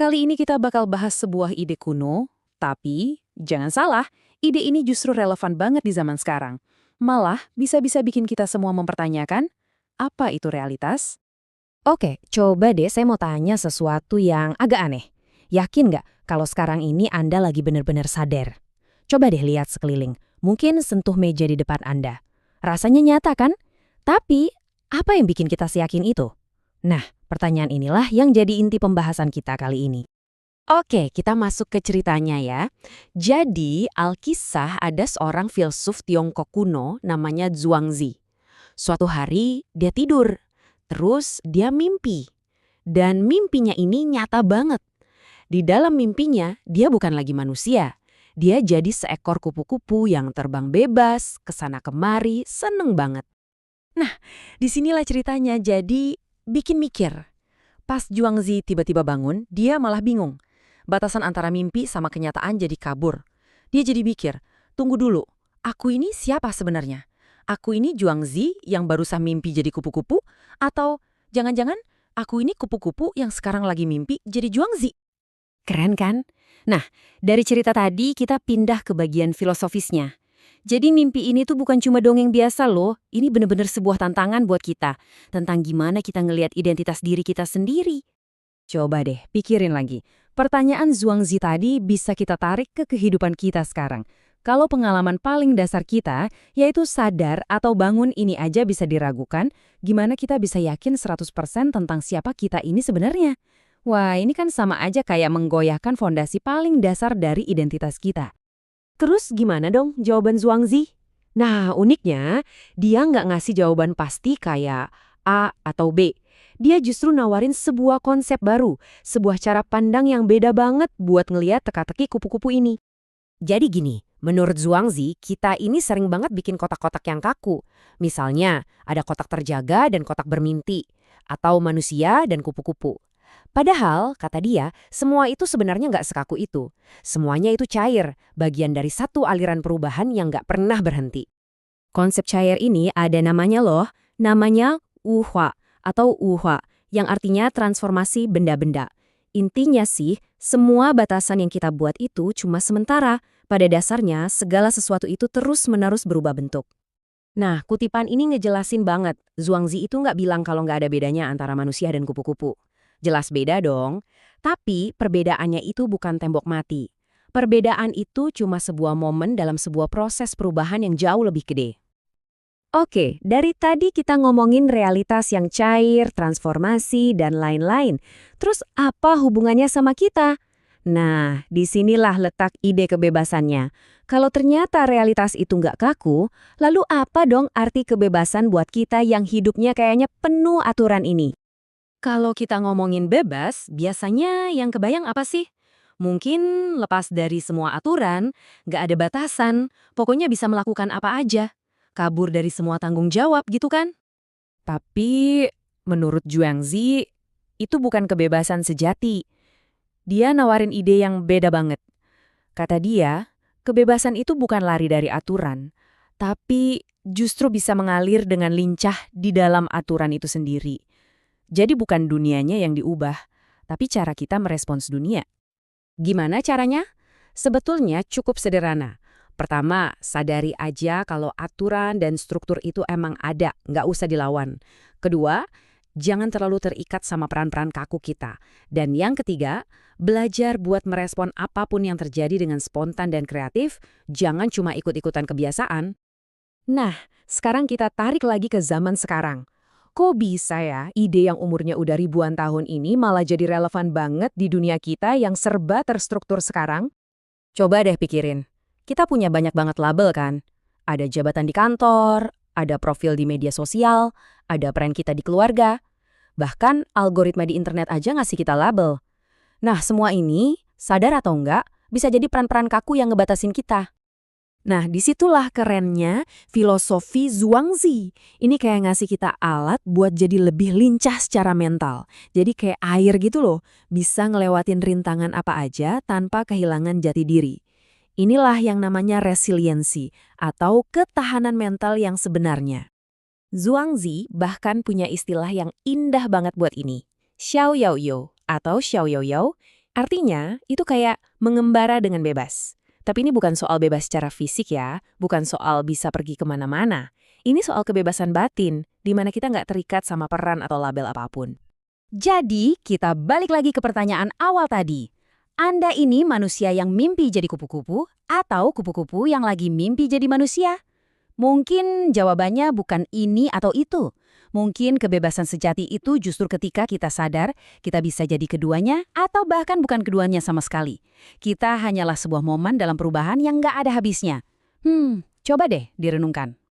Kali ini kita bakal bahas sebuah ide kuno, tapi jangan salah, ide ini justru relevan banget di zaman sekarang. Malah bisa-bisa bikin kita semua mempertanyakan, apa itu realitas? Oke, coba deh saya mau tanya sesuatu yang agak aneh. Yakin nggak kalau sekarang ini Anda lagi benar-benar sadar? Coba deh lihat sekeliling. Mungkin sentuh meja di depan Anda. Rasanya nyata kan? Tapi, apa yang bikin kita seyakin itu? Nah, pertanyaan inilah yang jadi inti pembahasan kita kali ini. Oke, kita masuk ke ceritanya ya. Jadi, Alkisah ada seorang filsuf Tiongkok kuno namanya Zhuangzi. Suatu hari dia tidur, terus dia mimpi. Dan mimpinya ini nyata banget. Di dalam mimpinya, dia bukan lagi manusia. Dia jadi seekor kupu-kupu yang terbang bebas, kesana kemari, seneng banget. Nah, disinilah ceritanya jadi bikin mikir. Pas Zhuangzi tiba-tiba bangun, dia malah bingung. Batasan antara mimpi sama kenyataan jadi kabur. Dia jadi mikir, tunggu dulu, aku ini siapa sebenarnya? Aku ini Zhuangzi yang barusan mimpi jadi kupu-kupu? Atau jangan-jangan aku ini kupu-kupu yang sekarang lagi mimpi jadi Zhuangzi? Keren kan? Nah, dari cerita tadi kita pindah ke bagian filosofisnya. Jadi mimpi ini tuh bukan cuma dongeng biasa loh, ini bener-bener sebuah tantangan buat kita. Tentang gimana kita ngelihat identitas diri kita sendiri. Coba deh, pikirin lagi. Pertanyaan Zhuangzi tadi bisa kita tarik ke kehidupan kita sekarang. Kalau pengalaman paling dasar kita, yaitu sadar atau bangun ini aja bisa diragukan, gimana kita bisa yakin 100% tentang siapa kita ini sebenarnya? Wah, ini kan sama aja kayak menggoyahkan fondasi paling dasar dari identitas kita. Terus gimana dong jawaban Zhuangzi? Nah, uniknya, dia nggak ngasih jawaban pasti kayak A atau B. Dia justru nawarin sebuah konsep baru, sebuah cara pandang yang beda banget buat ngeliat teka-teki kupu-kupu ini. Jadi gini, menurut Zhuangzi, kita ini sering banget bikin kotak-kotak yang kaku. Misalnya, ada kotak terjaga dan kotak bermimpi, atau manusia dan kupu-kupu. Padahal, kata dia, semua itu sebenarnya nggak sekaku itu. Semuanya itu cair, bagian dari satu aliran perubahan yang nggak pernah berhenti. Konsep cair ini ada namanya loh, namanya wuhua atau wuhua, yang artinya transformasi benda-benda. Intinya sih, semua batasan yang kita buat itu cuma sementara. Pada dasarnya, segala sesuatu itu terus-menerus berubah bentuk. Nah, kutipan ini ngejelasin banget. Zhuangzi itu nggak bilang kalau nggak ada bedanya antara manusia dan kupu-kupu. Jelas beda dong. Tapi perbedaannya itu bukan tembok mati. Perbedaan itu cuma sebuah momen dalam sebuah proses perubahan yang jauh lebih gede. Oke, dari tadi kita ngomongin realitas yang cair, transformasi, dan lain-lain. Terus apa hubungannya sama kita? Nah, disinilah letak ide kebebasannya. Kalau ternyata realitas itu nggak kaku, lalu apa dong arti kebebasan buat kita yang hidupnya kayaknya penuh aturan ini? Kalau kita ngomongin bebas, biasanya yang kebayang apa sih? Mungkin lepas dari semua aturan, nggak ada batasan, pokoknya bisa melakukan apa aja. Kabur dari semua tanggung jawab gitu kan? Tapi, menurut Zhuangzi, itu bukan kebebasan sejati. Dia nawarin ide yang beda banget. Kata dia, kebebasan itu bukan lari dari aturan, tapi justru bisa mengalir dengan lincah di dalam aturan itu sendiri. Jadi bukan dunianya yang diubah, tapi cara kita merespons dunia. Gimana caranya? Sebetulnya cukup sederhana. Pertama, sadari aja kalau aturan dan struktur itu emang ada, nggak usah dilawan. Kedua, jangan terlalu terikat sama peran-peran kaku kita. Dan yang ketiga, belajar buat merespon apapun yang terjadi dengan spontan dan kreatif, jangan cuma ikut-ikutan kebiasaan. Nah, sekarang kita tarik lagi ke zaman sekarang. Kok bisa ya ide yang umurnya udah ribuan tahun ini malah jadi relevan banget di dunia kita yang serba terstruktur sekarang? Coba deh pikirin. Kita punya banyak banget label kan? Ada jabatan di kantor, ada profil di media sosial, ada peran kita di keluarga. Bahkan algoritma di internet aja ngasih kita label. Nah, semua ini, sadar atau enggak, bisa jadi peran-peran kaku yang ngebatasin kita. Nah, disitulah kerennya filosofi Zhuangzi. Ini kayak ngasih kita alat buat jadi lebih lincah secara mental. Jadi kayak air gitu loh, bisa ngelewatin rintangan apa aja tanpa kehilangan jati diri. Inilah yang namanya resiliensi atau ketahanan mental yang sebenarnya. Zhuangzi bahkan punya istilah yang indah banget buat ini. Xiao Yao You atau Xiao Yao Yao, Artinya, itu kayak mengembara dengan bebas. Tapi ini bukan soal bebas secara fisik ya, bukan soal bisa pergi kemana-mana. Ini soal kebebasan batin, di mana kita nggak terikat sama peran atau label apapun. Jadi, kita balik lagi ke pertanyaan awal tadi. Anda ini manusia yang mimpi jadi kupu-kupu atau kupu-kupu yang lagi mimpi jadi manusia? Mungkin jawabannya bukan ini atau itu. Mungkin kebebasan sejati itu justru ketika kita sadar kita bisa jadi keduanya atau bahkan bukan keduanya sama sekali. Kita hanyalah sebuah momen dalam perubahan yang nggak ada habisnya. Coba deh direnungkan.